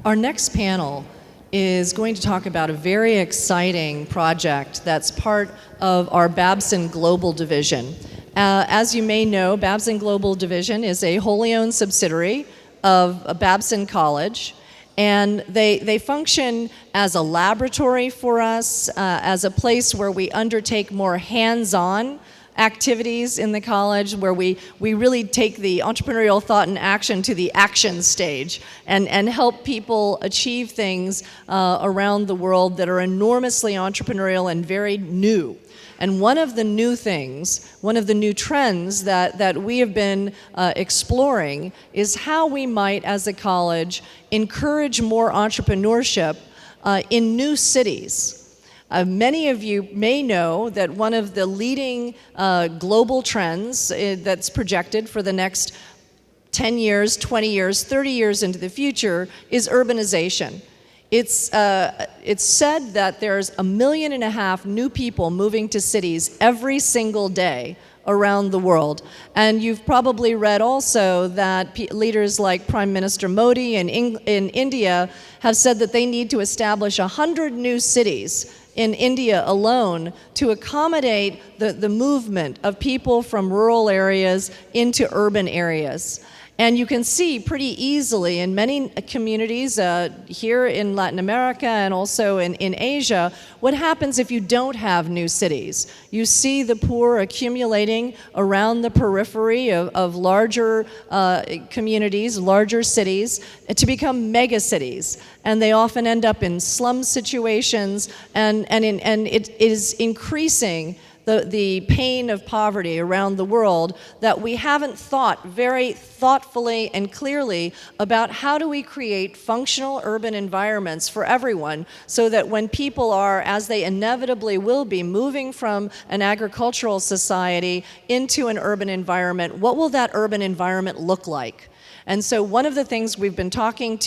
Our next panel is going to talk about a very exciting project that's part of our Babson Global division. As you may know, Babson Global division is a wholly owned subsidiary of Babson College, and they function as a laboratory for us, as a place where we undertake more hands-on activities in the college, where we really take the entrepreneurial thought and action to the action stage and help people achieve things around the world that are enormously entrepreneurial and very new. And one of the new things, one of the new trends that we have been exploring is how we might, as a college, encourage more entrepreneurship in new cities. Many of you may know that one of the leading global trends that's projected for the next 10 years, 20 years, 30 years into the future is urbanization. It's said that there's 1.5 million new people moving to cities every single day around the world. And you've probably read also that leaders like Prime Minister Modi in India have said that they need to establish 100 new cities in India alone to accommodate the movement of people from rural areas into urban areas. And you can see pretty easily in many communities here in Latin America and also in Asia, what happens if you don't have new cities. You see the poor accumulating around the periphery of larger communities, larger cities, to become mega cities. And they often end up in slum situations, and it is increasing the pain of poverty around the world, that we haven't thought very thoughtfully and clearly about how do we create functional urban environments for everyone, so that when people are, as they inevitably will be, moving from an agricultural society into an urban environment, what will that urban environment look like? And so one of the things we've been talking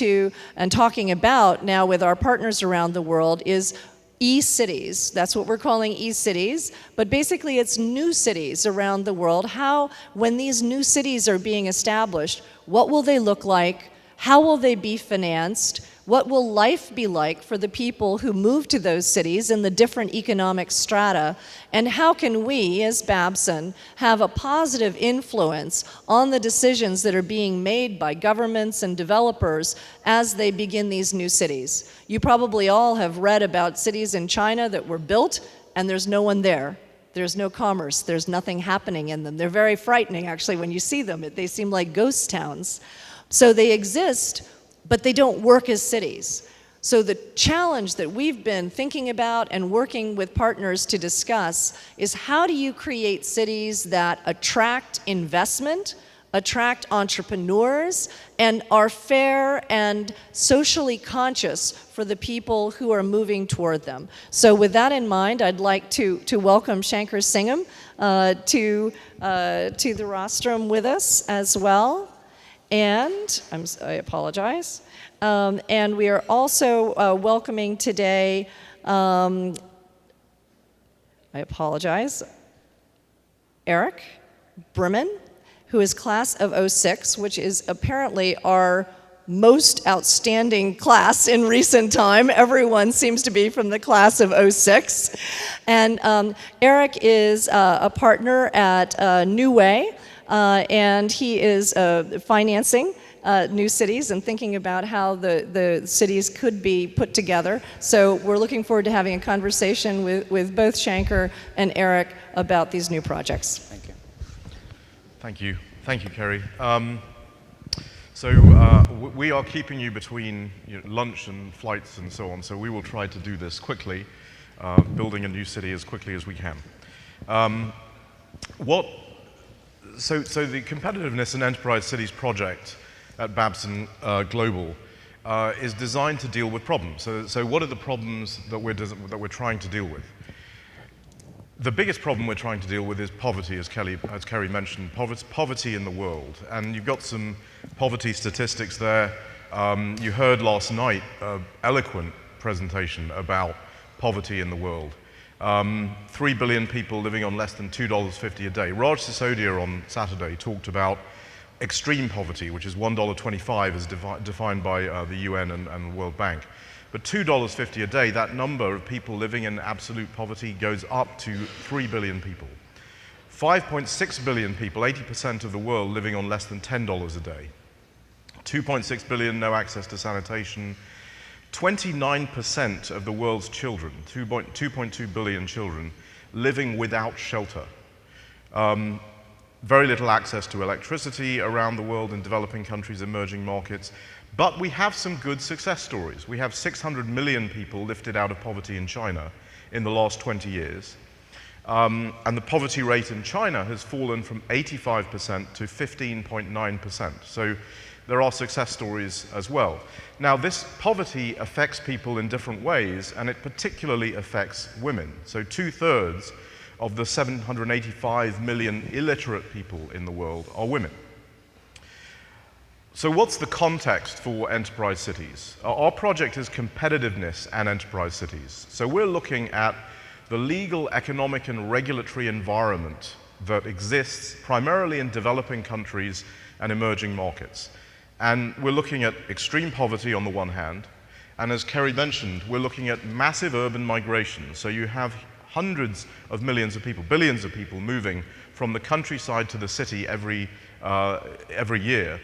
about now with our partners around the world is e-cities. That's what we're calling e-cities, but basically it's new cities around the world. How, when these new cities are being established, what will they look like? How will they be financed? What will life be like for the people who move to those cities in the different economic strata? And how can we, as Babson, have a positive influence on the decisions that are being made by governments and developers as they begin these new cities? You probably all have read about cities in China that were built and there's no one there. There's no commerce. There's nothing happening in them. They're very frightening, actually, when you see them. They seem like ghost towns. So they exist, but they don't work as cities. So the challenge that we've been thinking about and working with partners to discuss is, how do you create cities that attract investment, attract entrepreneurs, and are fair and socially conscious for the people who are moving toward them? So with that in mind, I'd like to welcome Shanker Singham to the rostrum with us as well. And I apologize. And we are also welcoming today, I apologize, Eric Brimman, who is class of 06, which is apparently our most outstanding class in recent time. Everyone seems to be from the class of 06. And Eric is a partner at New Way. And he is financing new cities and thinking about how the cities could be put together. So we're looking forward to having a conversation with both Shanker and Eric about these new projects. Thank you. Thank you. Thank you, Kerry. We are keeping you between lunch and flights and so on, so we will try to do this quickly, building a new city as quickly as we can. So the Competitiveness and Enterprise Cities project at Babson Global is designed to deal with problems. So what are the problems that we're trying to deal with? The biggest problem we're trying to deal with is poverty, as Kerry mentioned, poverty in the world. And you've got some poverty statistics there. You heard last night an eloquent presentation about poverty in the world. 3 billion people living on less than $2.50 a day. Raj Sisodia on Saturday talked about extreme poverty, which is $1.25 as defined by the UN and the World Bank. But $2.50 a day, that number of people living in absolute poverty goes up to 3 billion people. 5.6 billion people, 80% of the world, living on less than $10 a day. 2.6 billion, no access to sanitation. 29% of the world's children, 2.2 billion children, living without shelter. Very little access to electricity around the world in developing countries, emerging markets. But we have some good success stories. We have 600 million people lifted out of poverty in China in the last 20 years. And the poverty rate in China has fallen from 85% to 15.9%. So there are success stories as well. Now, this poverty affects people in different ways, and it particularly affects women. So 2/3 of the 785 million illiterate people in the world are women. So what's the context for enterprise cities? Our project is competitiveness and enterprise cities. So we're looking at the legal, economic, and regulatory environment that exists primarily in developing countries and emerging markets. And we're looking at extreme poverty on the one hand, and as Kerry mentioned, we're looking at massive urban migration. So you have hundreds of millions of people, billions of people moving from the countryside to the city every year.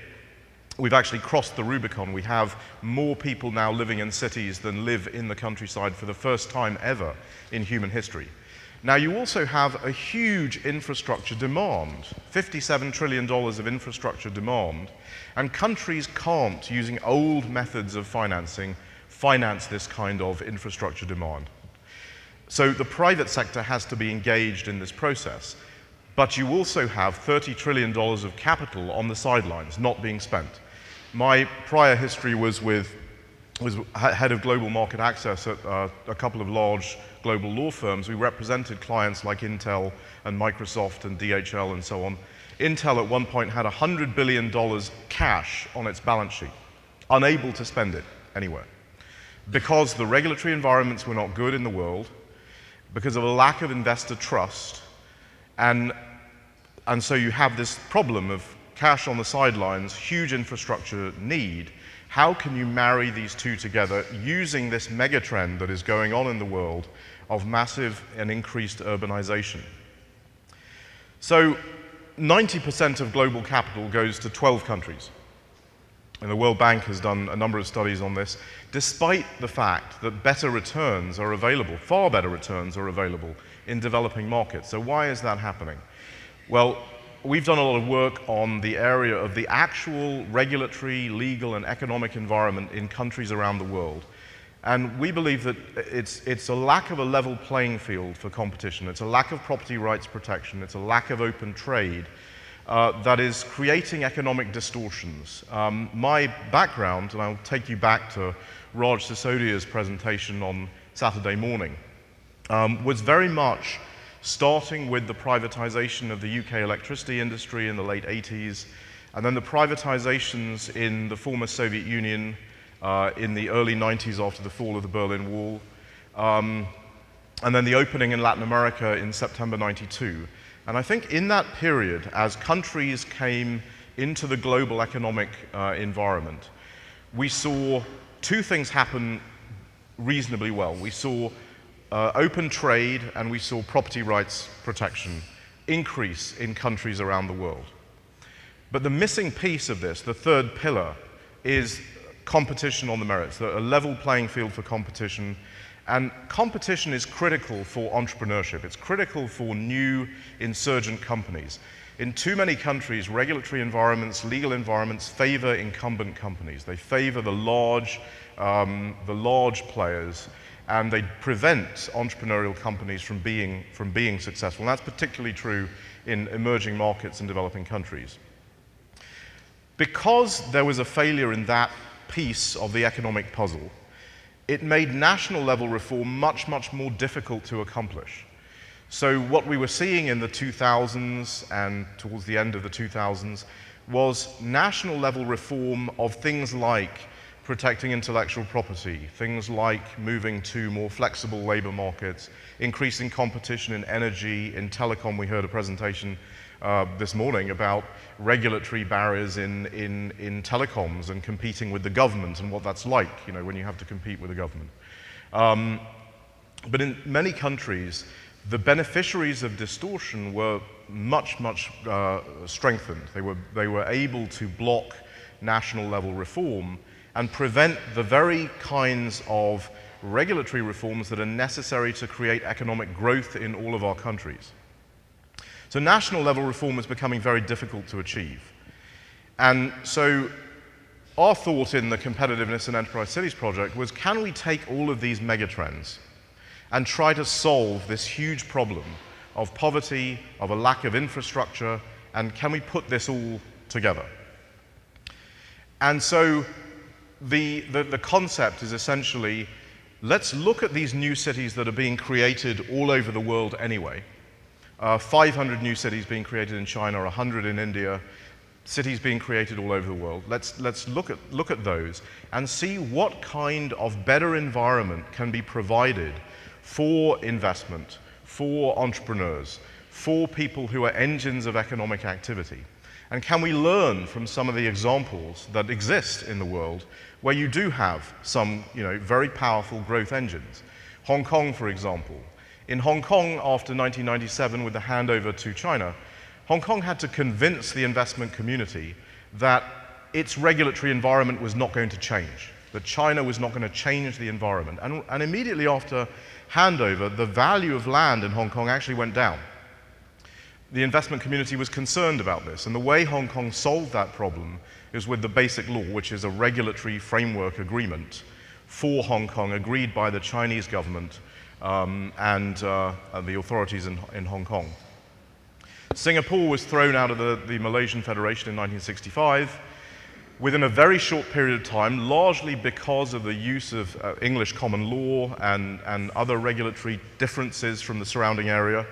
We've actually crossed the Rubicon. We have more people now living in cities than live in the countryside for the first time ever in human history. Now, you also have a huge infrastructure demand, $57 trillion of infrastructure demand, and countries can't, using old methods of financing, finance this kind of infrastructure demand. So the private sector has to be engaged in this process. But you also have $30 trillion of capital on the sidelines, not being spent. My prior history was head of global market access at a couple of large global law firms. We represented clients like Intel and Microsoft and DHL and so on. Intel at one point had $100 billion cash on its balance sheet, unable to spend it anywhere, because the regulatory environments were not good in the world, because of a lack of investor trust, and so you have this problem of cash on the sidelines, huge infrastructure need. How can you marry these two together using this megatrend that is going on in the world of massive and increased urbanization? So 90% of global capital goes to 12 countries. And the World Bank has done a number of studies on this, despite the fact that better returns are available, far better returns are available in developing markets. So why is that happening? Well, we've done a lot of work on the area of the actual regulatory, legal, and economic environment in countries around the world. And we believe that it's a lack of a level playing field for competition. It's a lack of property rights protection. It's a lack of open trade that is creating economic distortions. My background, and I'll take you back to Raj Sisodia's presentation on Saturday morning, was very much starting with the privatization of the UK electricity industry in the late 80s, and then the privatizations in the former Soviet Union in the early 90s after the fall of the Berlin Wall, and then the opening in Latin America in September 92. And I think in that period, as countries came into the global economic environment, we saw two things happen reasonably well. We saw open trade, and we saw property rights protection increase in countries around the world. But the missing piece of this, the third pillar, is competition on the merits, a level playing field for competition. And competition is critical for entrepreneurship. It's critical for new insurgent companies. In too many countries, regulatory environments, legal environments favor incumbent companies. They favor the large players, and they prevent entrepreneurial companies from being successful. And that's particularly true in emerging markets and developing countries. Because there was a failure in that piece of the economic puzzle, it made national level reform much, much more difficult to accomplish. So what we were seeing in the 2000s and towards the end of the 2000s was national level reform of things like protecting intellectual property, things like moving to more flexible labor markets, increasing competition in energy, in telecom. We heard a presentation this morning about regulatory barriers in telecoms and competing with the government and what that's like, you know, when you have to compete with the government. But in many countries, the beneficiaries of distortion were much strengthened. They were able to block national level reform and prevent the very kinds of regulatory reforms that are necessary to create economic growth in all of our countries. So national level reform is becoming very difficult to achieve. And so our thought in the Competitiveness and Enterprise Cities project was, can we take all of these megatrends and try to solve this huge problem of poverty, of a lack of infrastructure, and can we put this all together? And so the concept is essentially, let's look at these new cities that are being created all over the world anyway. 500 new cities being created in China, 100 in India, cities being created all over the world. Let's look at those and see what kind of better environment can be provided for investment, for entrepreneurs, for people who are engines of economic activity. And can we learn from some of the examples that exist in the world where you do have some, you know, very powerful growth engines? Hong Kong, for example. In Hong Kong, after 1997, with the handover to China, Hong Kong had to convince the investment community that its regulatory environment was not going to change, that China was not going to change the environment. And immediately after handover, the value of land in Hong Kong actually went down. The investment community was concerned about this, and the way Hong Kong solved that problem is with the Basic Law, which is a regulatory framework agreement for Hong Kong, agreed by the Chinese government and the authorities in Hong Kong. Singapore was thrown out of the Malaysian Federation in 1965 within a very short period of time, largely because of the use of English common law and other regulatory differences from the surrounding area.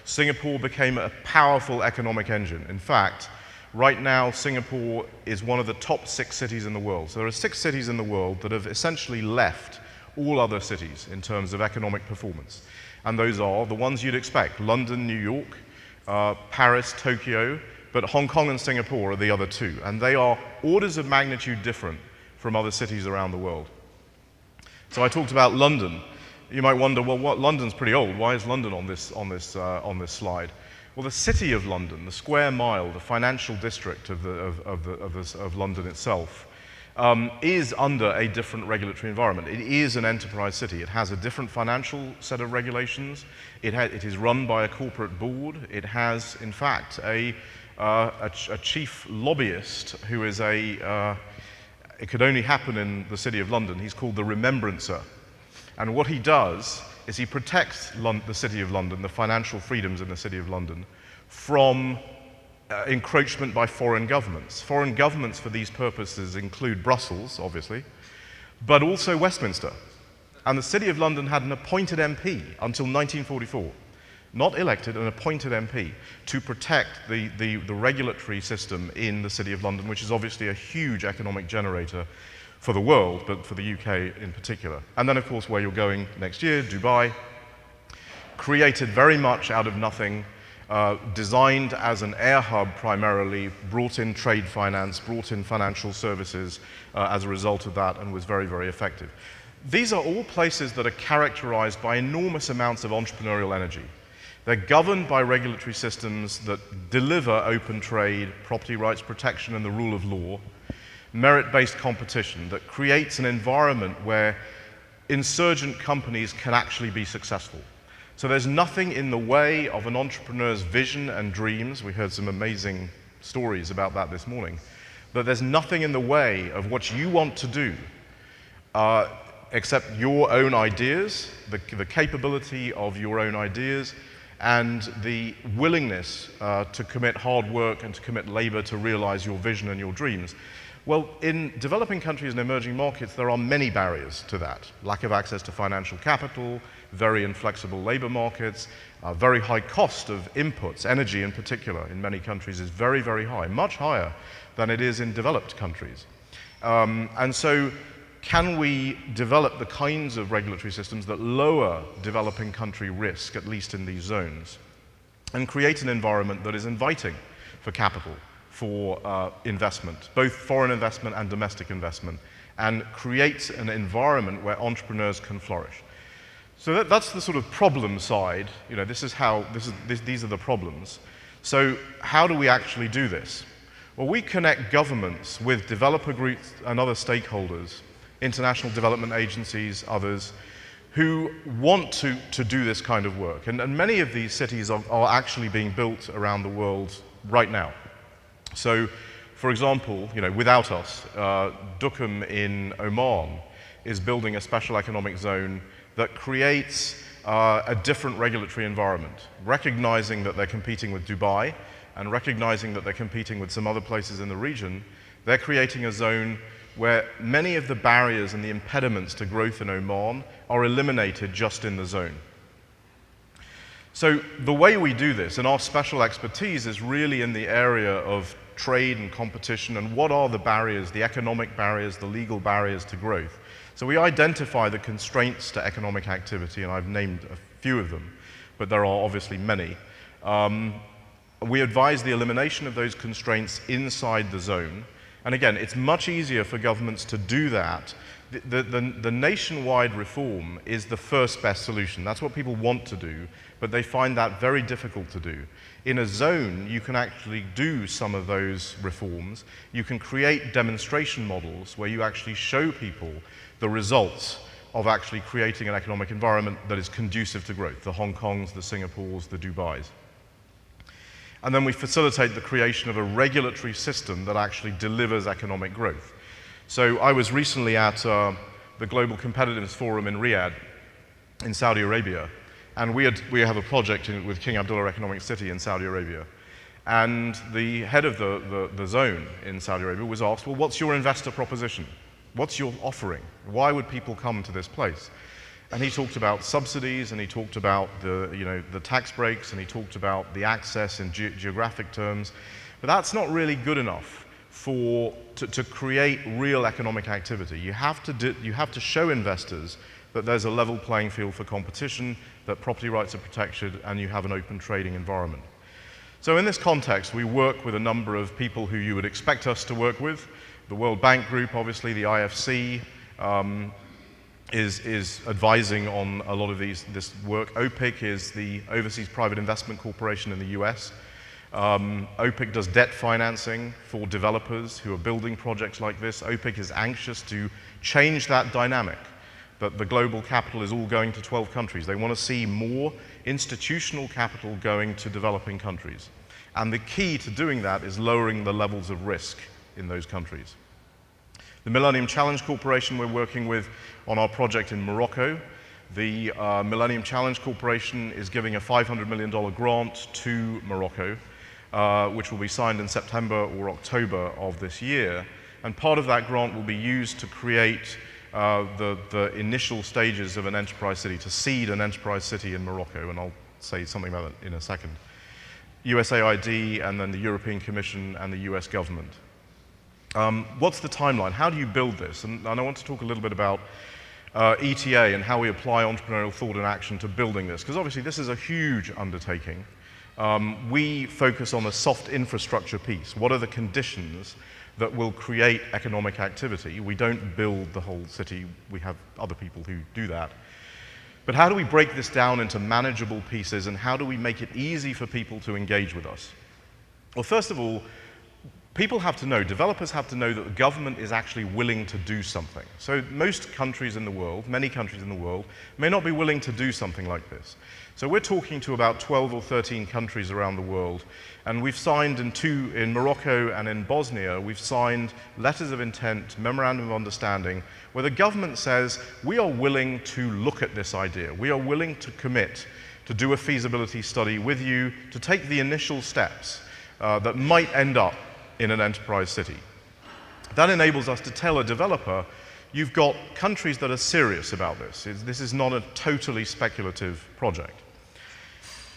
Singapore became a powerful economic engine. In fact, right now, Singapore is one of the top 6 cities in the world. So there are 6 cities in the world that have essentially left all other cities in terms of economic performance. And those are the ones you'd expect: London, New York, Paris, Tokyo, but Hong Kong and Singapore are the other 2. And they are orders of magnitude different from other cities around the world. So I talked about London. You might wonder, well, London's pretty old. Why is London on this slide? Well, the city of London, the square mile, the financial district of London itself, is under a different regulatory environment. It is an enterprise city. It has a different financial set of regulations. It is run by a corporate board. It has, in fact, a chief lobbyist who is it could only happen in the City of London. He's called the Remembrancer. And what he does is he protects the City of London, the financial freedoms in the City of London, from encroachment by foreign governments. Foreign governments for these purposes include Brussels, obviously, but also Westminster. And the City of London had an appointed MP until 1944, not elected, an appointed MP, to protect the regulatory system in the City of London, which is obviously a huge economic generator for the world, but for the UK in particular. And then, of course, where you're going next year, Dubai, created very much out of nothing, designed as an air hub primarily, brought in trade finance, brought in financial services as a result of that, and was very, very effective. These are all places that are characterized by enormous amounts of entrepreneurial energy. They're governed by regulatory systems that deliver open trade, property rights protection, and the rule of law, merit-based competition that creates an environment where insurgent companies can actually be successful. So there's nothing in the way of an entrepreneur's vision and dreams. We heard some amazing stories about that this morning. But there's nothing in the way of what you want to do except your own ideas, the capability of your own ideas, and the willingness to commit hard work and to commit labor to realize your vision and your dreams. Well, in developing countries and emerging markets, there are many barriers to that. Lack of access to financial capital, very inflexible labor markets, very high cost of inputs, energy in particular, in many countries is very, very high, much higher than it is in developed countries. And so, can we develop the kinds of regulatory systems that lower developing country risk, at least in these zones? and create an environment that is inviting for capital, for investment, both foreign investment and domestic investment, and create an environment where entrepreneurs can flourish. So that's the sort of problem side. You know, these are the problems. So how do we actually do this? Well, we connect governments with developer groups and other stakeholders, international development agencies, others, who want to do this kind of work. And many of these cities are actually being built around the world right now. So, for example, you know, without us, Duqm in Oman is building a special economic zone that creates a different regulatory environment, recognizing that they're competing with Dubai and recognizing that they're competing with some other places in the region. They're creating a zone where many of the barriers and the impediments to growth in Oman are eliminated just in the zone. So the way we do this, and our special expertise, is really in the area of trade and competition, and what are the barriers, the economic barriers, the legal barriers to growth. So we identify the constraints to economic activity, and I've named a few of them, but there are obviously many. We advise the elimination of those constraints inside the zone. And again, it's much easier for governments to do that. The nationwide reform is the first best solution. That's what people want to do, but they find that very difficult to do. In a zone, you can actually do some of those reforms. You can create demonstration models where you actually show people the results of actually creating an economic environment that is conducive to growth, the Hong Kongs, the Singapores, the Dubais. And then we facilitate the creation of a regulatory system that actually delivers economic growth. So I was recently at the Global Competitiveness Forum in Riyadh, in Saudi Arabia, and we have a project with King Abdullah Economic City in Saudi Arabia. And the head of the zone in Saudi Arabia was asked, well, what's your investor proposition? What's your offering? Why would people come to this place? And he talked about subsidies, and he talked about the tax breaks, and he talked about the access in geographic terms. But that's not really good enough to create real economic activity. You have to show investors that there's a level playing field for competition, that property rights are protected, and you have an open trading environment. So in this context, we work with a number of people who you would expect us to work with. The World Bank Group, obviously, the IFC, is advising on a lot of this work. OPIC is the Overseas Private Investment Corporation in the US. OPIC does debt financing for developers who are building projects like this. OPIC is anxious to change that dynamic, that the global capital is all going to 12 countries. They want to see more institutional capital going to developing countries. And the key to doing that is lowering the levels of risk in those countries. The Millennium Challenge Corporation we're working with on our project in Morocco. The Millennium Challenge Corporation is giving a $500 million grant to Morocco, which will be signed in September or October of this year. And part of that grant will be used to create the initial stages of an enterprise city, to seed an enterprise city in Morocco, and I'll say something about it in a second. USAID, and then the European Commission and the US government. What's the timeline? How do you build this? And I want to talk a little bit about ETA and how we apply entrepreneurial thought and action to building this, because obviously this is a huge undertaking. We focus on the soft infrastructure piece. What are the conditions that will create economic activity? We don't build the whole city. We have other people who do that. But how do we break this down into manageable pieces, and how do we make it easy for people to engage with us? Well, first of all, people have to know, developers have to know that the government is actually willing to do something. So most countries in the world, many countries in the world, may not be willing to do something like this. So we're talking to about 12 or 13 countries around the world, and we've signed in Morocco and in Bosnia, we've signed letters of intent, memorandum of understanding, where the government says, we are willing to look at this idea. We are willing to commit to do a feasibility study with you, to take the initial steps that might end up in an enterprise city. That enables us to tell a developer, you've got countries that are serious about this. This is not a totally speculative project.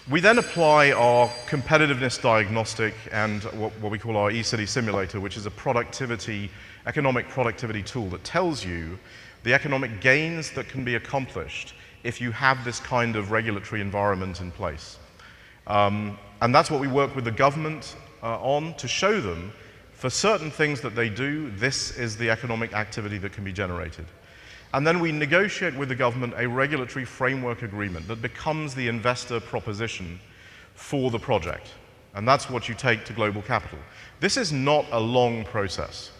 We then apply our competitiveness diagnostic and what we call our eCity simulator, which is a economic productivity tool that tells you the economic gains that can be accomplished if you have this kind of regulatory environment in place. And that's what we work with the government on, to show them for certain things that they do, this is the economic activity that can be generated. And then we negotiate with the government a regulatory framework agreement that becomes the investor proposition for the project. And that's what you take to global capital. This is not a long process.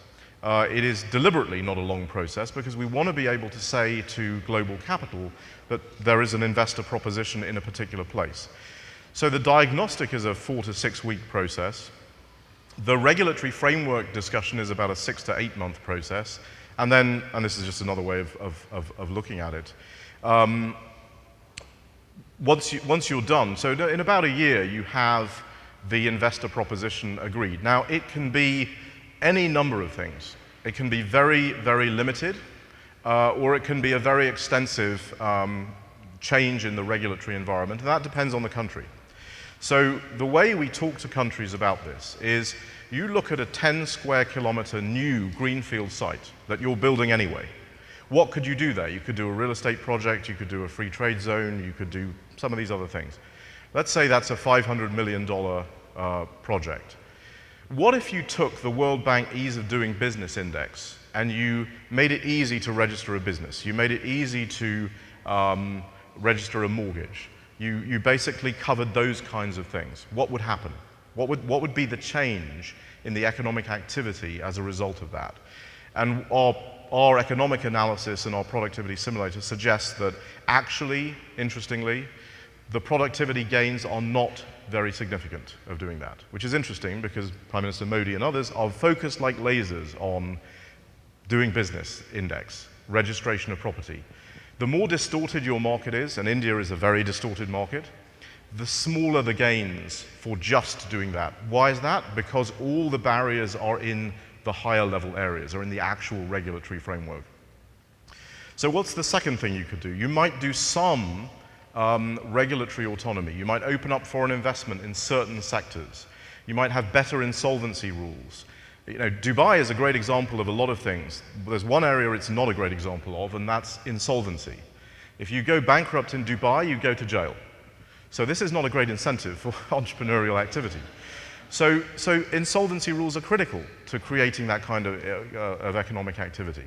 It is deliberately not a long process because we want to be able to say to global capital that there is an investor proposition in a particular place. So the diagnostic is a 4 to 6 week process. The regulatory framework discussion is about a 6 to 8 month process. And then, and this is just another way of looking at it, once you're done, so in about a year you have the investor proposition agreed. Now it can be any number of things. It can be very, very limited, or it can be a very extensive change in the regulatory environment, and that depends on the country. So the way we talk to countries about this is you look at a 10 square kilometer new greenfield site that you're building anyway. What could you do there? You could do a real estate project, you could do a free trade zone, you could do some of these other things. Let's say that's a $500 million project. What if you took the World Bank Ease of Doing Business Index and you made it easy to register a business? You made it easy to register a mortgage. You basically covered those kinds of things. What would happen? What would be the change in the economic activity as a result of that? And our economic analysis and our productivity simulator suggests that actually, interestingly, the productivity gains are not very significant of doing that, which is interesting because Prime Minister Modi and others are focused like lasers on doing business index, registration of property. The more distorted your market is, and India is a very distorted market, the smaller the gains for just doing that. Why is that? Because all the barriers are in the higher level areas, or in the actual regulatory framework. So what's the second thing you could do? You might do some regulatory autonomy. You might open up foreign investment in certain sectors. You might have better insolvency rules. You know, Dubai is a great example of a lot of things. There's one area it's not a great example of, and that's insolvency. If you go bankrupt in Dubai, you go to jail. So this is not a great incentive for entrepreneurial activity. So insolvency rules are critical to creating that kind of economic activity.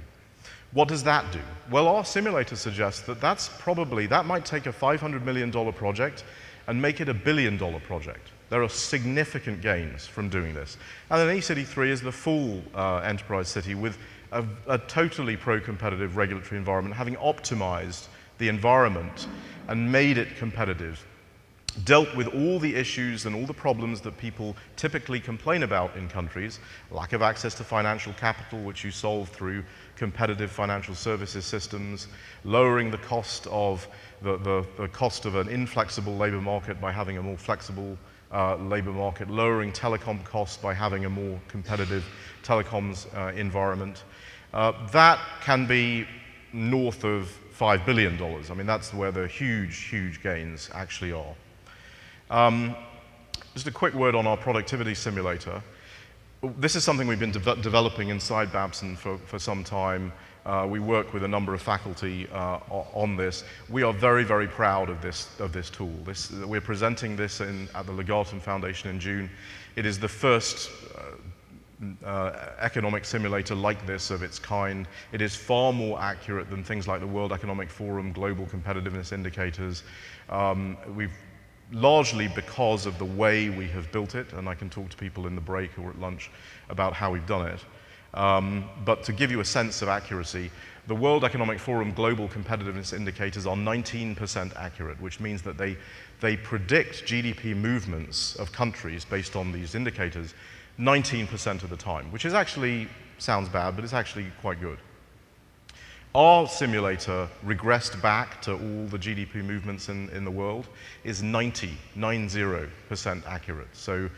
What does that do? Well, our simulator suggests that that might take a $500 million project and make it a $1 billion project. There are significant gains from doing this. And then eCity 3 is the full enterprise city with a totally pro-competitive regulatory environment, having optimized the environment and made it competitive, dealt with all the issues and all the problems that people typically complain about in countries, lack of access to financial capital, which you solve through competitive financial services systems, lowering the cost of the cost of an inflexible labor market by having a more flexible labor market, lowering telecom costs by having a more competitive telecoms environment. That can be north of $5 billion. I mean, that's where the huge, huge gains actually are. Just a quick word on our productivity simulator. This is something we've been developing inside Babson for some time. We work with a number of faculty on this. We are very, very proud of this tool. We're presenting this at the Legatum Foundation in June. It is the first economic simulator like this of its kind. It is far more accurate than things like the World Economic Forum Global Competitiveness Indicators. We've largely because of the way we have built it, and I can talk to people in the break or at lunch about how we've done it. But to give you a sense of accuracy, the World Economic Forum Global Competitiveness Indicators are 19% accurate, which means that they predict GDP movements of countries based on these indicators 19% of the time, which is actually, sounds bad, but it's actually quite good. Our simulator regressed back to all the GDP movements in the world is 90% accurate. So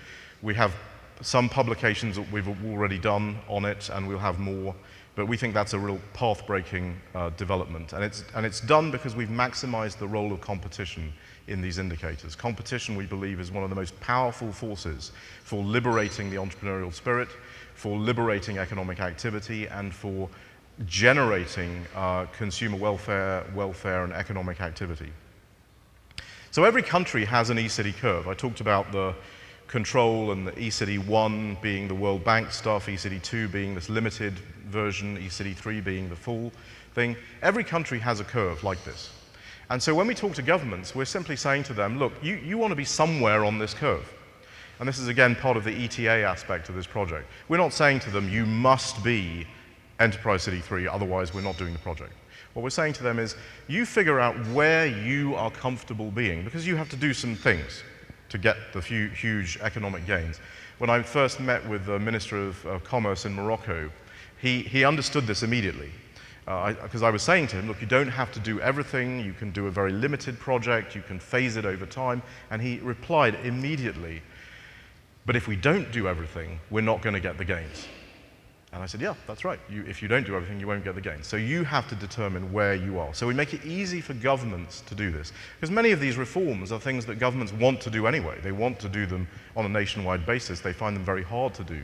we have some publications that we've already done on it, and we'll have more, but we think that's a real path-breaking development. And it's done because we've maximized the role of competition in these indicators. Competition, we believe, is one of the most powerful forces for liberating the entrepreneurial spirit, for liberating economic activity, and for generating consumer welfare, and economic activity. So every country has an e-city curve. I talked about the control and the e-city 1 being the World Bank stuff, e-city 2 being this limited version, e-city 3 being the full thing. Every country has a curve like this. And so when we talk to governments, we're simply saying to them, look, you want to be somewhere on this curve. And this is, again, part of the ETA aspect of this project. We're not saying to them, you must be Enterprise City 3, otherwise we're not doing the project. What we're saying to them is, you figure out where you are comfortable being, because you have to do some things to get the huge economic gains. When I first met with the Minister of Commerce in Morocco, he understood this immediately. Because I was saying to him, look, you don't have to do everything, you can do a very limited project, you can phase it over time, and he replied immediately, but if we don't do everything, we're not going to get the gains. And I said, yeah, that's right. If you don't do everything, you won't get the gains. So you have to determine where you are. So we make it easy for governments to do this. Because many of these reforms are things that governments want to do anyway. They want to do them on a nationwide basis. They find them very hard to do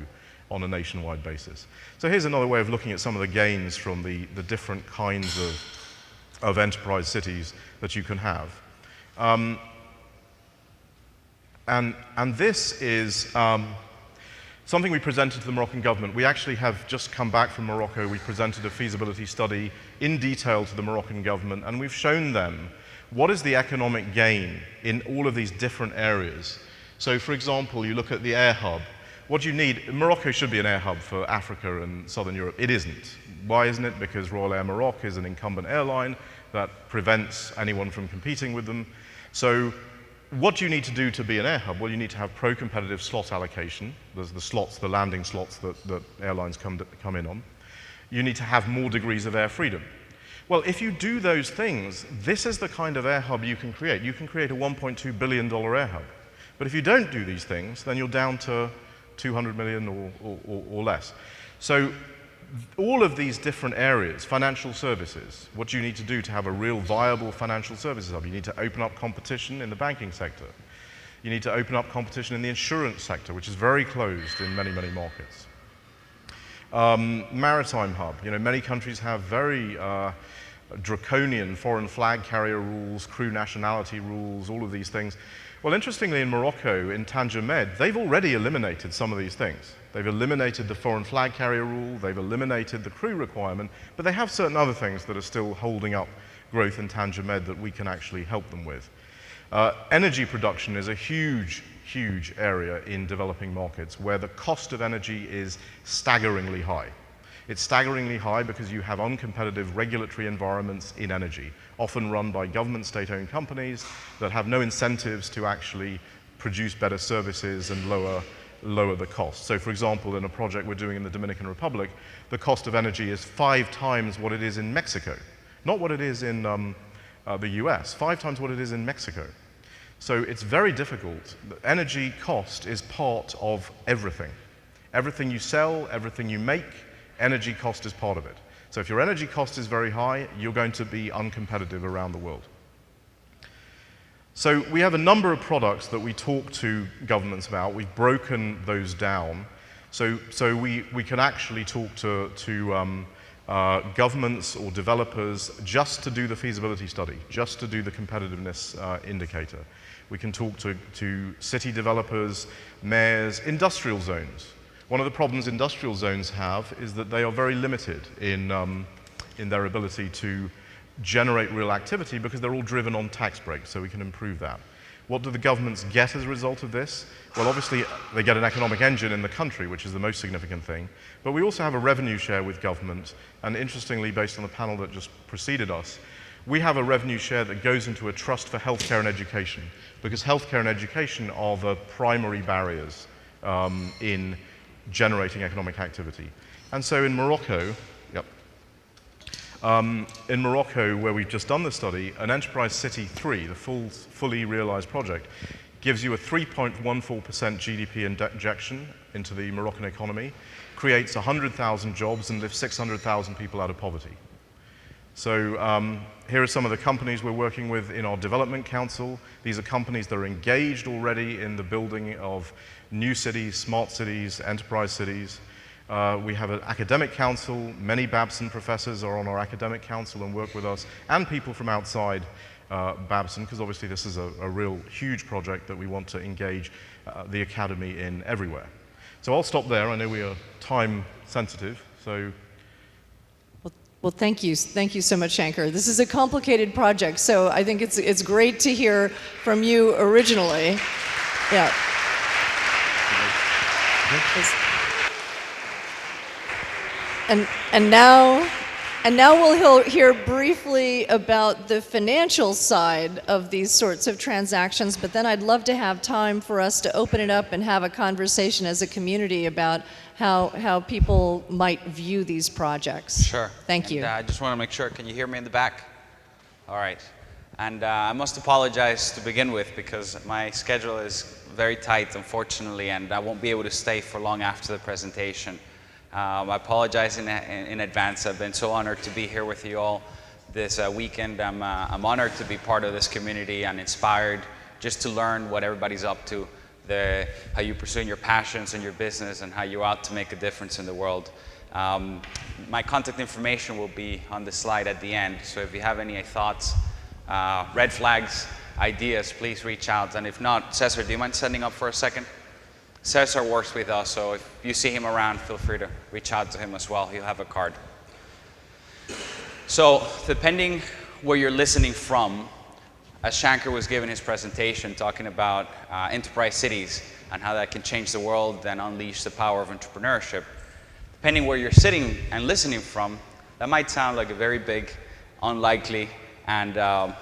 on a nationwide basis. So here's another way of looking at some of the gains from the different kinds of enterprise cities that you can have. And this is something we presented to the Moroccan government. We actually have just come back from Morocco. We presented a feasibility study in detail to the Moroccan government, and we've shown them what is the economic gain in all of these different areas. So, for example, you look at the air hub. What do you need? Morocco should be an air hub for Africa and Southern Europe. It isn't. Why isn't it? Because Royal Air Maroc is an incumbent airline that prevents anyone from competing with them. So what do you need to do to be an air hub? Well, you need to have pro-competitive slot allocation. There's the slots, the landing slots that airlines come in on. You need to have more degrees of air freedom. Well, if you do those things, this is the kind of air hub you can create. You can create a $1.2 billion air hub. But if you don't do these things, then you're down to 200 million or less. So all of these different areas, financial services, what do you need to do to have a real viable financial services hub? You need to open up competition in the banking sector. You need to open up competition in the insurance sector, which is very closed in many, many markets. Maritime hub. You know, many countries have very draconian foreign flag carrier rules, crew nationality rules, all of these things. Well, interestingly, in Morocco, in Tanger Med, they've already eliminated some of these things. They've eliminated the foreign flag carrier rule, they've eliminated the crew requirement, but they have certain other things that are still holding up growth in Tanger Med that we can actually help them with. Energy production is a huge, huge area in developing markets where the cost of energy is staggeringly high. It's staggeringly high because you have uncompetitive regulatory environments in energy, often run by government state-owned companies that have no incentives to actually produce better services and lower the cost. So, for example, in a project we're doing in the Dominican Republic, the cost of energy is 5 times what it is in Mexico. Not what it is in the US, 5 times what it is in Mexico. So it's very difficult. The energy cost is part of everything. Everything you sell, everything you make, energy cost is part of it. So if your energy cost is very high, you're going to be uncompetitive around the world. So we have a number of products that we talk to governments about. We've broken those down. So we can actually talk to governments or developers just to do the feasibility study, just to do the competitiveness indicator. We can talk to city developers, mayors, industrial zones. One of the problems industrial zones have is that they are very limited in their ability to generate real activity because they're all driven on tax breaks, so we can improve that. What do the governments get as a result of this? Well, obviously, they get an economic engine in the country, which is the most significant thing, but we also have a revenue share with government, and interestingly, based on the panel that just preceded us, we have a revenue share that goes into a trust for healthcare and education, because healthcare and education are the primary barriers in generating economic activity. And so in Morocco, where we've just done the study, an Enterprise City 3, the fully realized project, gives you a 3.14% GDP injection into the Moroccan economy, creates 100,000 jobs and lifts 600,000 people out of poverty. So here are some of the companies we're working with in our development council. These are companies that are engaged already in the building of new cities, smart cities, enterprise cities. We have an academic council. Many Babson professors are on our academic council and work with us, and people from outside Babson, because obviously this is a real huge project that we want to engage the Academy in everywhere. So I'll stop there. I know we are time sensitive, so. Well, thank you so much, Shanker. This is a complicated project, so I think it's great to hear from you originally. Yeah. And now we'll hear briefly about the financial side of these sorts of transactions, but then I'd love to have time for us to open it up and have a conversation as a community about how people might view these projects. Sure. Thank you. I just want to make sure, can you hear me in the back? All right. And I must apologize to begin with because my schedule is very tight, unfortunately, and I won't be able to stay for long after the presentation. I apologize in advance. I've been so honored to be here with you all this weekend. I'm honored to be part of this community and inspired just to learn what everybody's up to, how you're pursuing your passions and your business and how you're out to make a difference in the world. My contact information will be on the slide at the end, so if you have any thoughts, red flags, ideas, please reach out. And if not, Cesar, do you mind setting up for a second? Cesar works with us, so if you see him around, feel free to reach out to him as well. He'll have a card. So, depending where you're listening from, as Shanker was giving his presentation talking about enterprise cities and how that can change the world and unleash the power of entrepreneurship, depending where you're sitting and listening from, that might sound like a very big, unlikely, and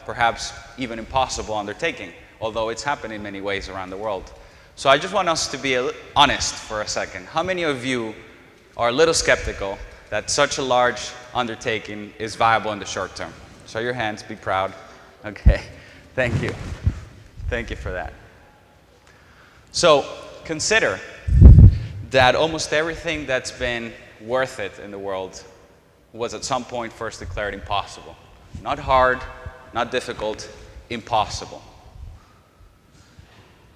perhaps even impossible undertaking, although it's happened in many ways around the world. So I just want us to be honest for a second. How many of you are a little skeptical that such a large undertaking is viable in the short term? Show your hands, be proud. Okay, thank you. Thank you for that. So consider that almost everything that's been worth it in the world was at some point first declared impossible. Not hard, not difficult, impossible.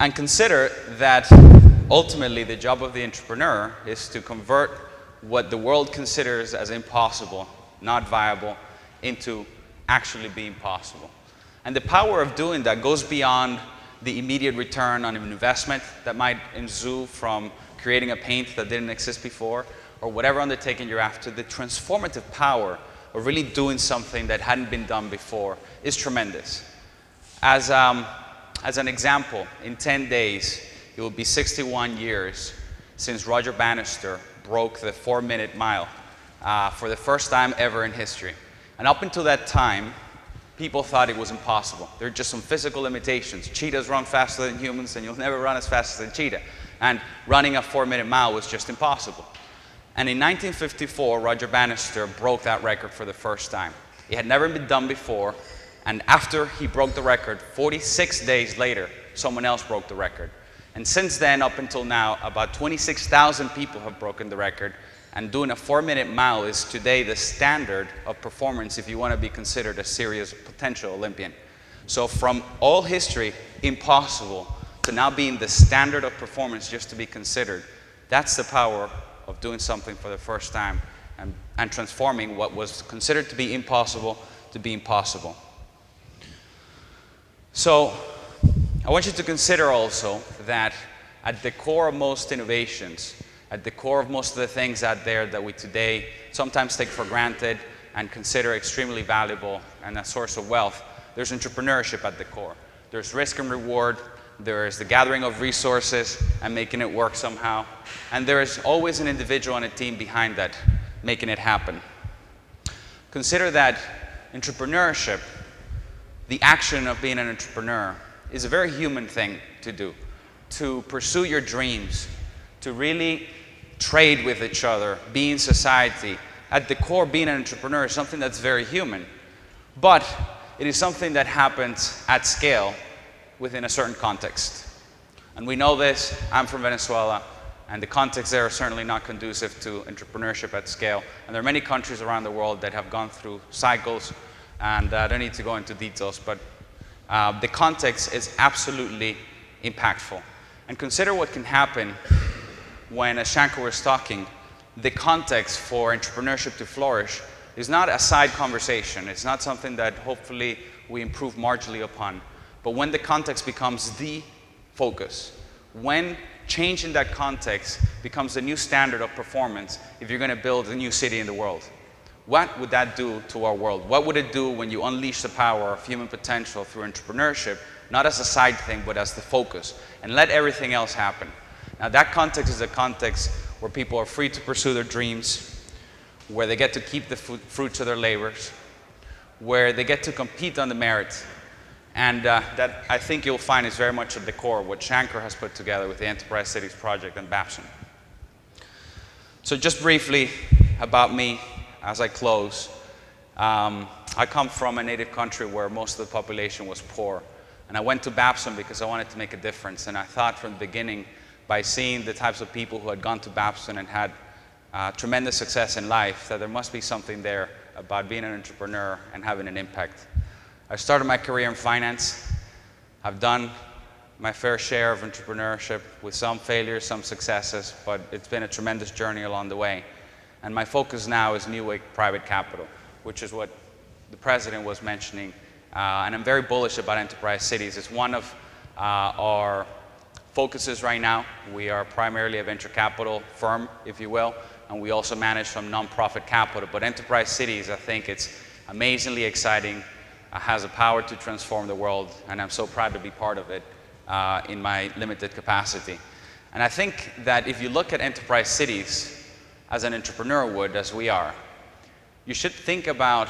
And consider that ultimately the job of the entrepreneur is to convert what the world considers as impossible, not viable, into actually being possible. And the power of doing that goes beyond the immediate return on an investment that might ensue from creating a paint that didn't exist before, or whatever undertaking you're after. The transformative power of really doing something that hadn't been done before is tremendous. As an example, in 10 days, it will be 61 years since Roger Bannister broke the 4-minute mile for the first time ever in history. And up until that time, people thought it was impossible. There are just some physical limitations. Cheetahs run faster than humans, and you'll never run as fast as a cheetah. And running a 4-minute mile was just impossible. And in 1954, Roger Bannister broke that record for the first time. It had never been done before. And after he broke the record, 46 days later, someone else broke the record. And since then, up until now, about 26,000 people have broken the record. And doing a 4-minute mile is today the standard of performance if you want to be considered a serious potential Olympian. So from all history, impossible, to now being the standard of performance just to be considered, that's the power of doing something for the first time and transforming what was considered to be impossible to be impossible. So I want you to consider also that at the core of most innovations, at the core of most of the things out there that we today sometimes take for granted and consider extremely valuable and a source of wealth, there's entrepreneurship at the core. There's risk and reward, there is the gathering of resources and making it work somehow, and there is always an individual and a team behind that making it happen. Consider that entrepreneurship, the action of being an entrepreneur, is a very human thing to do. To pursue your dreams, to really trade with each other, be in society. At the core, being an entrepreneur is something that's very human. But it is something that happens at scale within a certain context. And we know this. I'm from Venezuela, and the context there is certainly not conducive to entrepreneurship at scale. And there are many countries around the world that have gone through cycles, and I don't need to go into details, but the context is absolutely impactful. And consider what can happen when, as Shanker was talking, the context for entrepreneurship to flourish is not a side conversation. It's not something that hopefully we improve marginally upon. But when the context becomes the focus, when change in that context becomes the new standard of performance, if you're going to build a new city in the world, what would that do to our world? What would it do when you unleash the power of human potential through entrepreneurship, not as a side thing, but as the focus, and let everything else happen? Now, that context is a context where people are free to pursue their dreams, where they get to keep the fruits of their labors, where they get to compete on the merits. And that, I think you'll find, is very much at the core of what Shanker has put together with the Enterprise Cities Project and Babson. So just briefly about me as I close. I come from a native country where most of the population was poor. And I went to Babson because I wanted to make a difference. And I thought from the beginning, by seeing the types of people who had gone to Babson and had tremendous success in life, that there must be something there about being an entrepreneur and having an impact. I started my career in finance. I've done my fair share of entrepreneurship with some failures, some successes, but it's been a tremendous journey along the way. And my focus now is new wave private capital, which is what the president was mentioning. And I'm very bullish about Enterprise Cities. It's one of our focuses right now. We are primarily a venture capital firm, if you will, and we also manage some nonprofit capital. But Enterprise Cities, I think it's amazingly exciting, has the power to transform the world, and I'm so proud to be part of it in my limited capacity. And I think that if you look at Enterprise Cities as an entrepreneur would, as we are, you should think about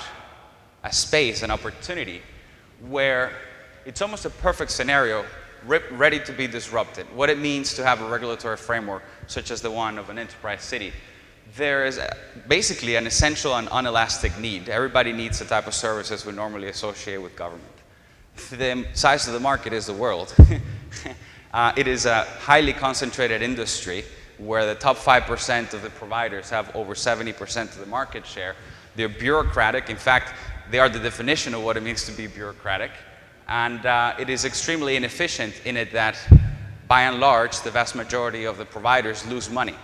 a space, an opportunity, where it's almost a perfect scenario ready to be disrupted. What it means to have a regulatory framework such as the one of an enterprise city. There is basically an essential and unelastic need. Everybody needs the type of services we normally associate with government. The size of the market is the world. It is a highly concentrated industry where the top 5% of the providers have over 70% of the market share. They're bureaucratic. In fact, they are the definition of what it means to be bureaucratic. And it is extremely inefficient in it that, by and large, the vast majority of the providers lose money.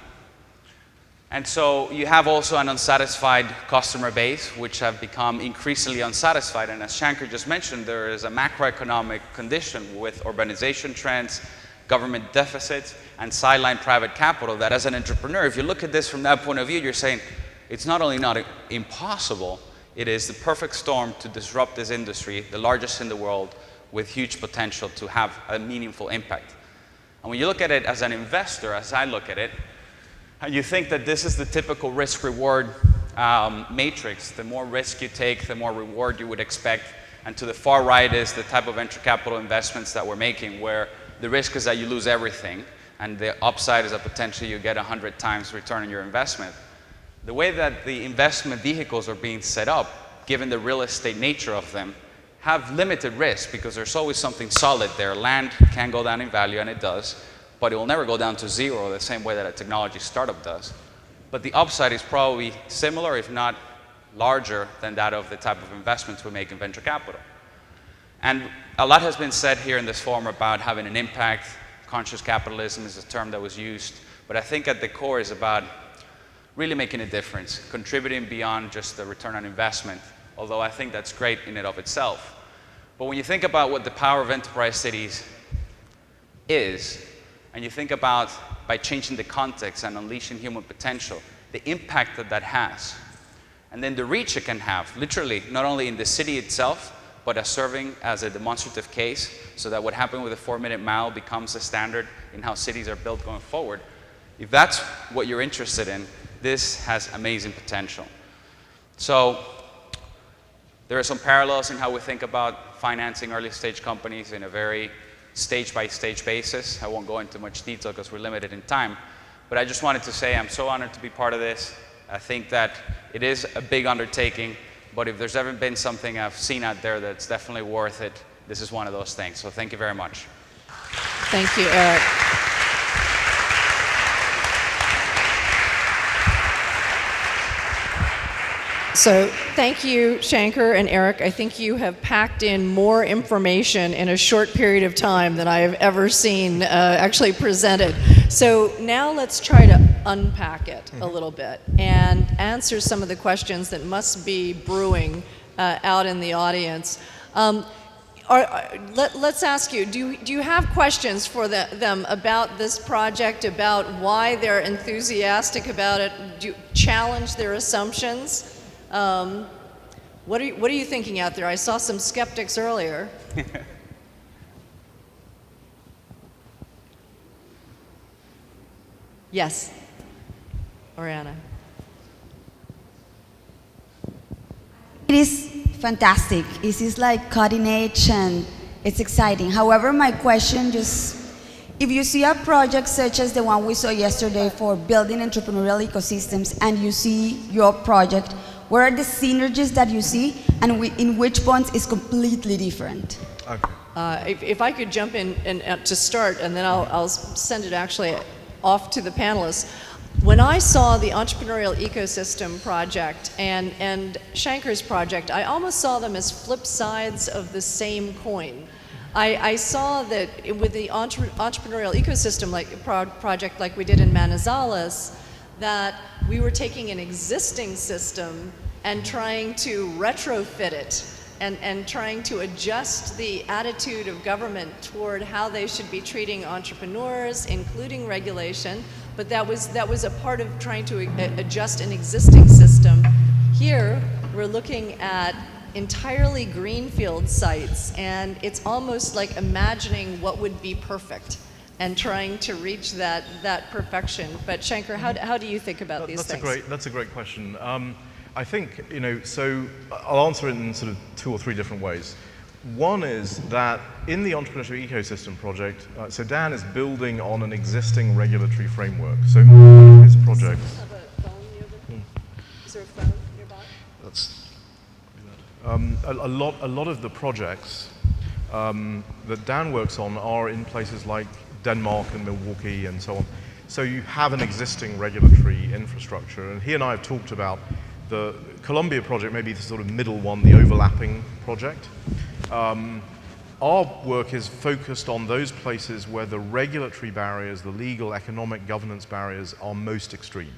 And so you have also an unsatisfied customer base, which have become increasingly unsatisfied. And as Shanker just mentioned, there is a macroeconomic condition with urbanization trends, government deficits, and sideline private capital that, as an entrepreneur, if you look at this from that point of view, you're saying it's not only not impossible, it is the perfect storm to disrupt this industry, the largest in the world, with huge potential to have a meaningful impact. And when you look at it as an investor, as I look at it, and you think that this is the typical risk-reward matrix. The more risk you take, the more reward you would expect. And to the far right is the type of venture capital investments that we're making, where the risk is that you lose everything, and the upside is that potentially you get 100 times return on your investment. The way that the investment vehicles are being set up, given the real estate nature of them, have limited risk because there's always something solid there. Land can go down in value, and it does. But it will never go down to zero the same way that a technology startup does. But the upside is probably similar, if not larger, than that of the type of investments we make in venture capital. And a lot has been said here in this forum about having an impact. Conscious capitalism is a term that was used. But I think at the core is about really making a difference, contributing beyond just the return on investment, although I think that's great in and of itself. But when you think about what the power of enterprise cities is, and you think about, by changing the context and unleashing human potential, the impact that that has, and then the reach it can have, literally, not only in the city itself, but as serving as a demonstrative case, so that what happened with the 4-minute mile becomes a standard in how cities are built going forward. If that's what you're interested in, this has amazing potential. So there are some parallels in how we think about financing early stage companies in a very stage-by-stage basis. I won't go into much detail because we're limited in time, but I just wanted to say I'm so honored to be part of this. I think that it is a big undertaking, but if there's ever been something I've seen out there that's definitely worth it, this is one of those things. So thank you very much. Thank you, Eric. So thank you, Shanker and Eric. I think you have packed in more information in a short period of time than I have ever seen actually presented. So now let's try to unpack it a little bit and answer some of the questions that must be brewing out in the audience. Let's ask you, do you have questions for them about this project, about why they're enthusiastic about it? Do you challenge their assumptions? What are you thinking out there? I saw some skeptics earlier. Yes, Oriana. It is fantastic. It is like cutting edge and it's exciting. However, my question if you see a project such as the one we saw yesterday for building entrepreneurial ecosystems and you see your project, what are the synergies that you see and in which points is completely different? Okay. If I could jump in and to start, and then I'll send it actually off to the panelists. When I saw the entrepreneurial ecosystem project and Shanker's project, I almost saw them as flip sides of the same coin. I saw that with the entrepreneurial ecosystem project like we did in Manizales, that we were taking an existing system and trying to retrofit it and trying to adjust the attitude of government toward how they should be treating entrepreneurs, including regulation. But that was a part of trying to adjust an existing system. Here, we're looking at entirely greenfield sites, and it's almost like imagining what would be perfect and trying to reach that perfection. But Shanker, how do you think about these things? That's a great question. I think, so I'll answer it in sort of 2 or 3 different ways. One is that in the Entrepreneurship Ecosystem project, so Dan is building on an existing regulatory framework. So one of his projects. Have a phone nearby? Is there a phone nearby? Let's do that. A lot of the projects that Dan works on are in places like Denmark and Milwaukee and so on. So you have an existing regulatory infrastructure, and he and I have talked about the Colombia project, maybe the sort of middle one, the overlapping project. Our work is focused on those places where the regulatory barriers, the legal, economic governance barriers are most extreme,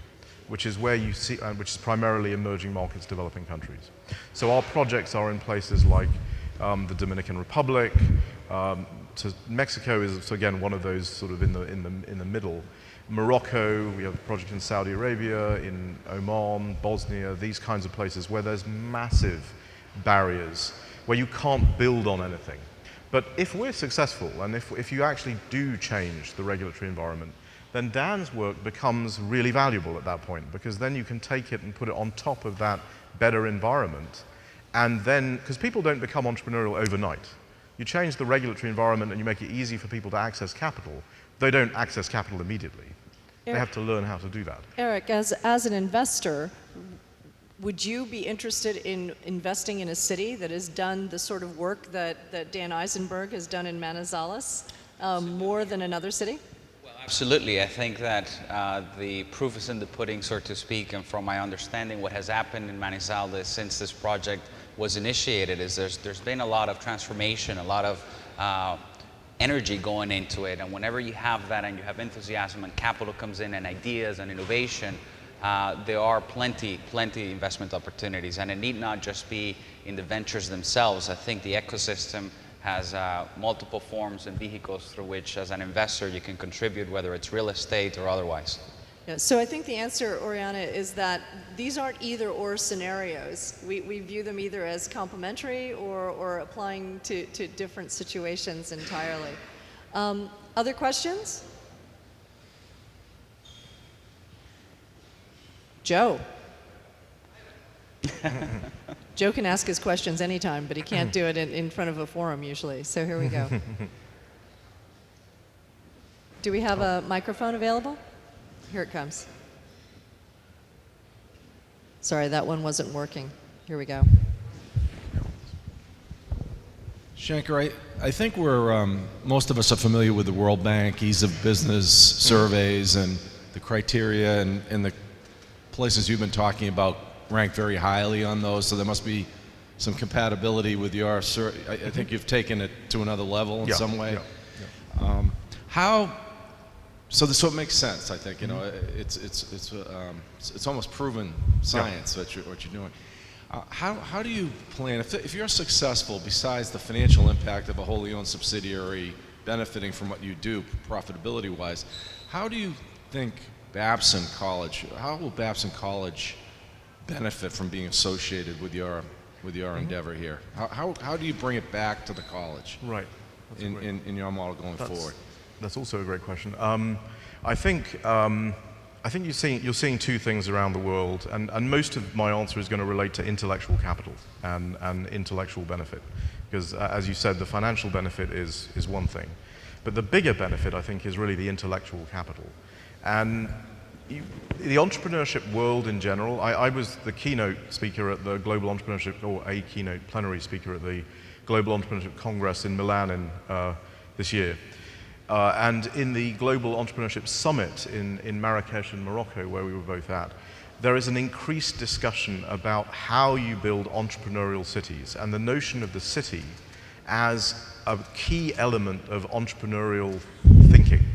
which is where you see, which is primarily emerging markets, developing countries. So our projects are in places like the Dominican Republic. To Mexico is, so again, one of those sort of in the middle. Morocco, we have a project in Saudi Arabia, in Oman, Bosnia, these kinds of places where there's massive barriers, where you can't build on anything. But if we're successful, and if you actually do change the regulatory environment, then Dan's work becomes really valuable at that point, because then you can take it and put it on top of that better environment. And then, because people don't become entrepreneurial overnight. You change the regulatory environment and you make it easy for people to access capital. They don't access capital immediately. They have to learn how to do that. Eric, as an investor, would you be interested in investing in a city that has done the sort of work that Dan Eisenberg has done in Manizales more than another city? Well, absolutely. I think that the proof is in the pudding, so to speak, and from my understanding, what has happened in Manizales since this project was initiated is there's been a lot of transformation, a lot of energy going into it, and whenever you have that and you have enthusiasm and capital comes in and ideas and innovation, there are plenty investment opportunities, and it need not just be in the ventures themselves. I think the ecosystem has multiple forms and vehicles through which, as an investor, you can contribute, whether it's real estate or otherwise. Yeah, so I think the answer, Oriana, is that these aren't either-or scenarios. We view them either as complementary or applying to different situations entirely. Other questions? Joe. Joe can ask his questions anytime, but he can't do it in front of a forum usually. So here we go. Do we have a microphone available? Here it comes. Sorry, that one wasn't working. Here we go. Shanker, I think most of us are familiar with the World Bank ease of business surveys and the criteria and the places you've been talking about rank very highly on those, so there must be some compatibility with your, I think you've taken it to another level in some way. So it makes sense, I think, it's almost proven science what you're doing. How do you plan, if you're successful, besides the financial impact of a wholly owned subsidiary benefiting from what you do profitability-wise, how do you think Babson College, how will Babson College benefit from being associated with your endeavor here? How do you bring it back to the college? Right. In your model going forward? That's also a great question. I think you're seeing two things around the world, and most of my answer is going to relate to intellectual capital and intellectual benefit, because as you said, the financial benefit is one thing, but the bigger benefit, I think, is really the intellectual capital. And the entrepreneurship world in general, I was the keynote speaker at the Global Entrepreneurship, or a keynote plenary speaker at the Global Entrepreneurship Congress in Milan this year. And in the Global Entrepreneurship Summit in Marrakesh in Morocco, where we were both at, there is an increased discussion about how you build entrepreneurial cities, and the notion of the city as a key element of entrepreneurial thinking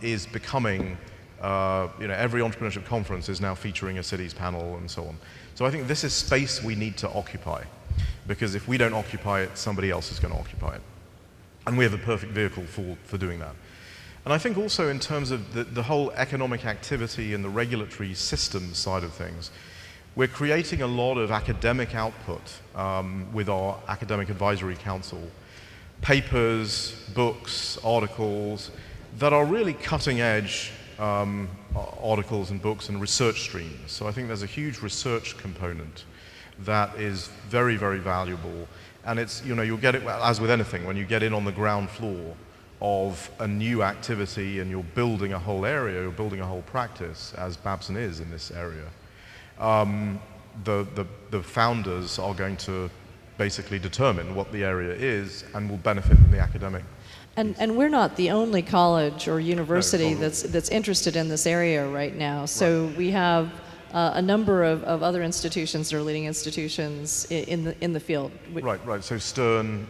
is becoming, every entrepreneurship conference is now featuring a cities panel and so on. So I think this is space we need to occupy, because if we don't occupy it, somebody else is going to occupy it. And we have a perfect vehicle for doing that. And I think also in terms of the whole economic activity and the regulatory system side of things, we're creating a lot of academic output with our Academic Advisory Council, papers, books, articles that are really cutting edge articles and books and research streams. So I think there's a huge research component that is very, very valuable. And it's, you'll get it, as with anything, when you get in on the ground floor of a new activity and you're building a whole area, you're building a whole practice, as Babson is in this area, the founders are going to basically determine what the area is and will benefit from the academic. And we're not the only college or university No, that's interested in this area right now. So we have a number of other institutions that are leading institutions in the field. Right. So Stern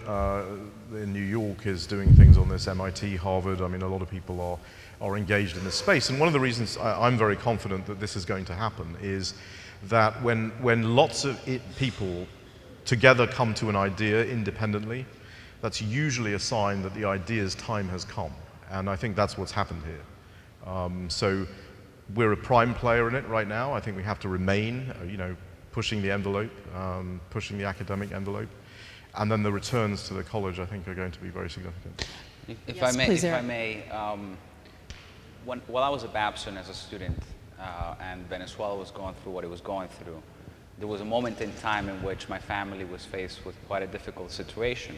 in New York is doing things on this, MIT, Harvard. I mean, a lot of people are engaged in this space. And one of the reasons I'm very confident that this is going to happen is that when lots of people together come to an idea independently, that's usually a sign that the idea's time has come. And I think that's what's happened here. So we're a prime player in it right now. I think we have to remain, pushing the envelope, pushing the academic envelope. And then the returns to the college, I think, are going to be very significant. If Yes, please, I may, while I was at Babson as a student and Venezuela was going through what it was going through, there was a moment in time in which my family was faced with quite a difficult situation.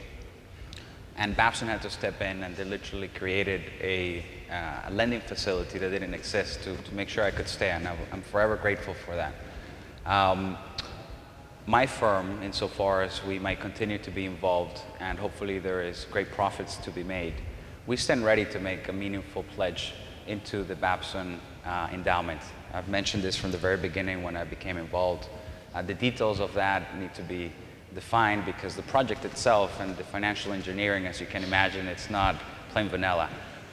And Babson had to step in, and they literally created a lending facility that didn't exist to make sure I could stay, and I'm forever grateful for that. My firm, insofar as we might continue to be involved, and hopefully there is great profits to be made, we stand ready to make a meaningful pledge into the Babson endowment. I've mentioned this from the very beginning when I became involved. The details of that need to be defined, because the project itself and the financial engineering, as you can imagine, it's not plain vanilla.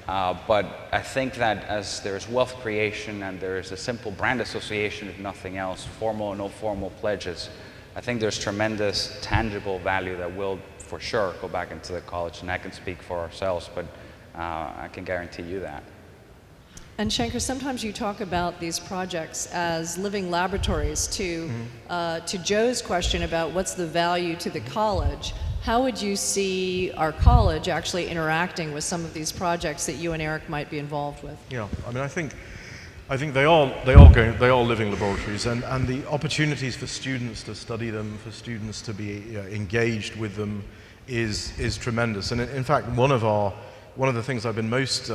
But I think that as there's wealth creation and there's a simple brand association, if nothing else, formal or no formal pledges, I think there's tremendous tangible value that will for sure go back into the college. And I can speak for ourselves, but I can guarantee you that. And Shanker, sometimes you talk about these projects as living laboratories. To Joe's question about what's the value to the college, how would you see our college actually interacting with some of these projects that you and Eric might be involved with? Yeah, I mean, I think they are living laboratories, and the opportunities for students to study them, for students to be engaged with them, is tremendous. And in fact, one of the things I've been most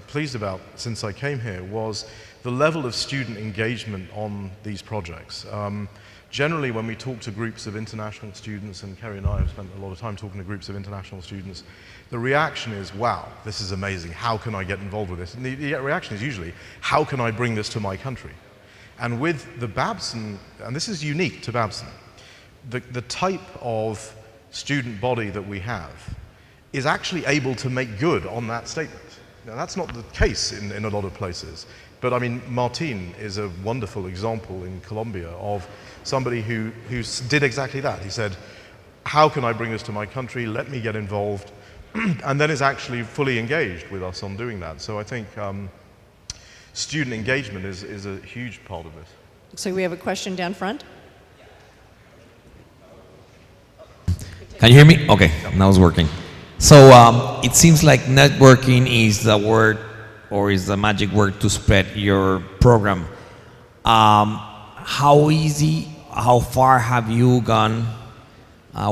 pleased about since I came here was the level of student engagement on these projects. Generally, when we talk to groups of international students, and Kerry and I have spent a lot of time talking to groups of international students, the reaction is, wow, this is amazing, how can I get involved with this? And the reaction is usually, how can I bring this to my country? And with the Babson, and this is unique to Babson, the type of student body that we have is actually able to make good on that statement. Now, that's not the case in a lot of places. But I mean, Martin is a wonderful example in Colombia of somebody who did exactly that. He said, how can I bring this to my country? Let me get involved. And then is actually fully engaged with us on doing that. So I think student engagement is a huge part of this. So we have a question down front. Can you hear me? Okay, now it's working. So it seems like networking is the word, or is the magic word to spread your program. How easy, how far have you gone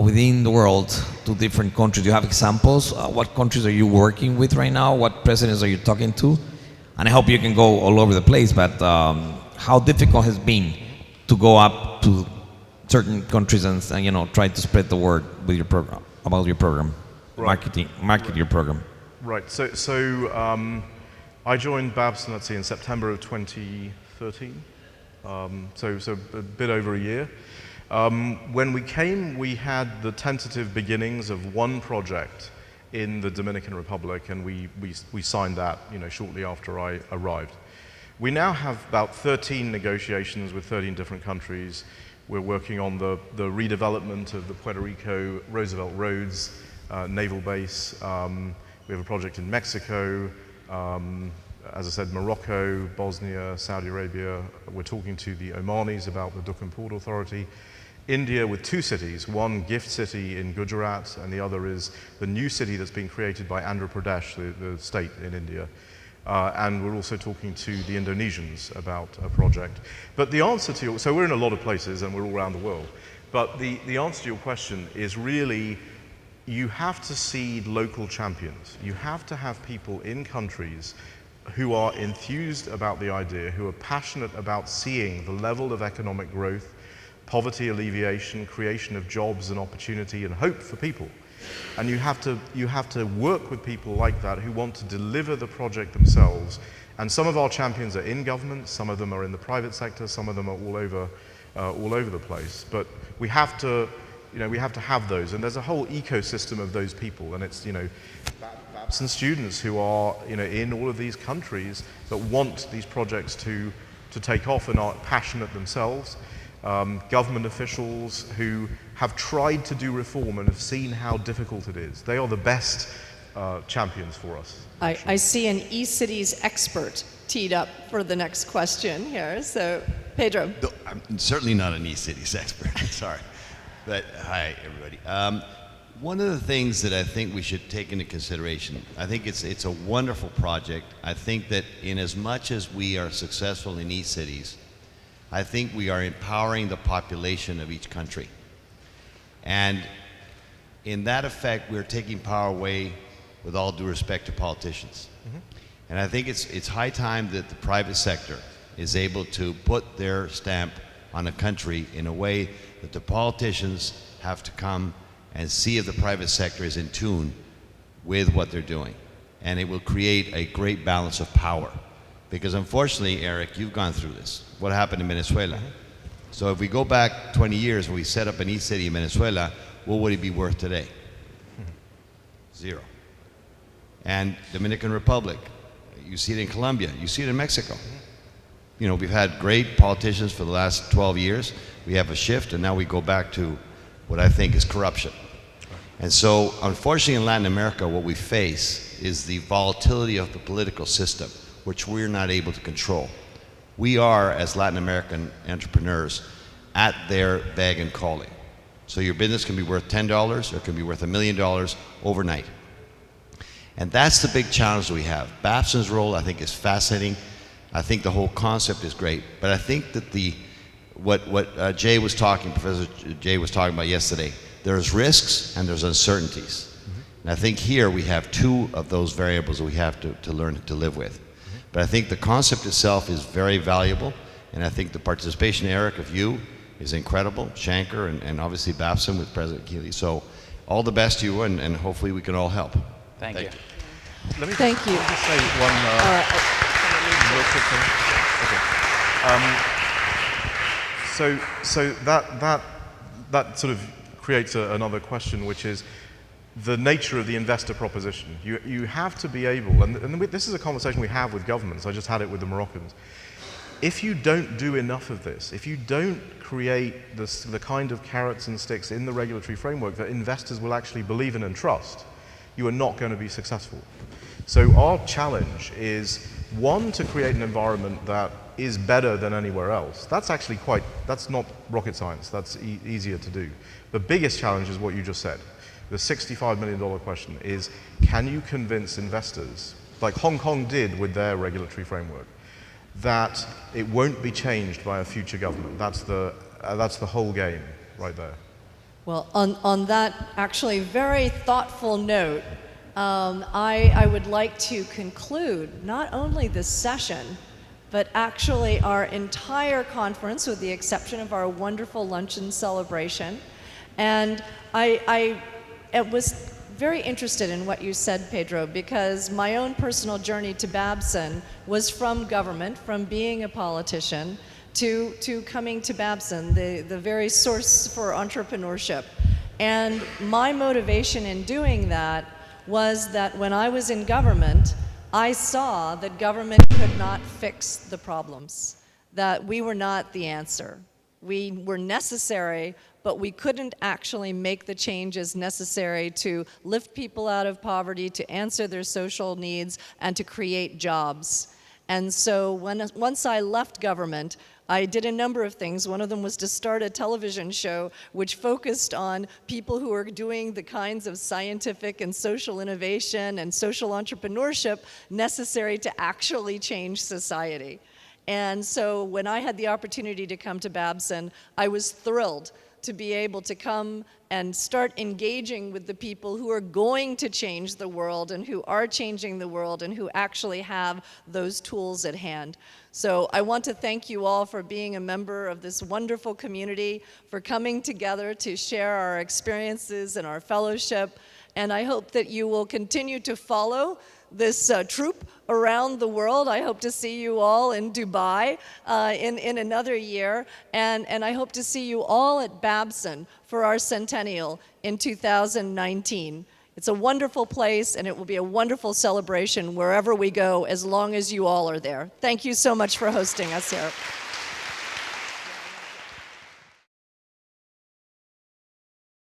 within the world to different countries? Do you have examples? What countries are you working with right now? What presidents are you talking to? And I hope you can go all over the place, but how difficult has it been to go up to certain countries and try to spread the word with your program, about your program, Right. market your program? Right. So I joined Babson, let's see, in September of 2013. So a bit over a year. When we came, we had the tentative beginnings of one project in the Dominican Republic, and we signed that, shortly after I arrived. We now have about 13 negotiations with 13 different countries. We're working on the redevelopment of the Puerto Rico Roosevelt Roads naval base. We have a project in Mexico, as I said, Morocco, Bosnia, Saudi Arabia. We're talking to the Omanis about the Dukan Port Authority. India with two cities, one gift city in Gujarat, and the other is the new city that's been created by Andhra Pradesh, the state in India. And we're also talking to the Indonesians about a project. But the answer to so we're in a lot of places and we're all around the world. But the answer to your question is really, you have to seed local champions. You have to have people in countries who are enthused about the idea, who are passionate about seeing the level of economic growth, poverty alleviation, creation of jobs and opportunity and hope for people. And you have to work with people like that who want to deliver the project themselves. And some of our champions are in government, some of them are in the private sector, some of them are all over the place. But we have to have those, and there's a whole ecosystem of those people, and it's Babson students who are in all of these countries that want these projects to take off and are passionate themselves. Government officials who have tried to do reform and have seen how difficult it is. They are the best champions for us. I see an e-cities expert teed up for the next question here. So, Pedro. No, I'm certainly not an e-cities expert. Sorry. But hi, everybody. One of the things that I think we should take into consideration, I think it's a wonderful project. I think that in as much as we are successful in e-cities, I think we are empowering the population of each country. And in that effect, we're taking power away, with all due respect to politicians. Mm-hmm. And I think it's high time that the private sector is able to put their stamp on a country in a way that the politicians have to come and see if the private sector is in tune with what they're doing. And it will create a great balance of power. Because unfortunately, Eric, you've gone through this. What happened in Venezuela? Mm-hmm. So if we go back 20 years and we set up an e-city in Venezuela, what would it be worth today? Mm-hmm. Zero. And Dominican Republic, you see it in Colombia, you see it in Mexico. Mm-hmm. We've had great politicians for the last 12 years. We have a shift, and now we go back to what I think is corruption. And so, unfortunately, in Latin America, what we face is the volatility of the political system, which we're not able to control. We are, as Latin American entrepreneurs, at their beck and calling. So your business can be worth $10 or it can be worth $1 million overnight. And that's the big challenge that we have. Babson's role, I think, is fascinating. I think the whole concept is great. But I think that what Professor Jay was talking about yesterday, there's risks and there's uncertainties. Mm-hmm. And I think here we have two of those variables that we have to learn to live with. But I think the concept itself is very valuable, and I think the participation, Eric, of you is incredible, Shanker, and obviously Babson with President Keeley. So all the best to you, and hopefully we can all help. Thank you. Thank you. Let me just say one real quick thing. Okay. So that sort of creates another question, which is, the nature of the investor proposition. You have to be able, and this is a conversation we have with governments, I just had it with the Moroccans. If you don't do enough of this, if you don't create the kind of carrots and sticks in the regulatory framework that investors will actually believe in and trust, you are not going to be successful. So our challenge is, one, to create an environment that is better than anywhere else. That's actually that's not rocket science, that's easier to do. The biggest challenge is what you just said. The $65 million question is, can you convince investors, like Hong Kong did with their regulatory framework, that it won't be changed by a future government? That's the whole game right there. Well, on that actually very thoughtful note, I would like to conclude not only this session, but actually our entire conference, with the exception of our wonderful luncheon celebration. And I was very interested in what you said, Pedro, because my own personal journey to Babson was from government, from being a politician, to coming to Babson, the very source for entrepreneurship. And my motivation in doing that was that when I was in government, I saw that government could not fix the problems, that we were not the answer. We were necessary, but we couldn't actually make the changes necessary to lift people out of poverty, to answer their social needs, and to create jobs. And so once I left government, I did a number of things. One of them was to start a television show which focused on people who are doing the kinds of scientific and social innovation and social entrepreneurship necessary to actually change society. And so when I had the opportunity to come to Babson, I was thrilled to be able to come and start engaging with the people who are going to change the world and who are changing the world and who actually have those tools at hand. So I want to thank you all for being a member of this wonderful community, for coming together to share our experiences and our fellowship. And I hope that you will continue to follow this troop around the world. I hope to see you all in Dubai in another year. And I hope to see you all at Babson for our centennial in 2019. It's a wonderful place, and it will be a wonderful celebration wherever we go, as long as you all are there. Thank you so much for hosting us here.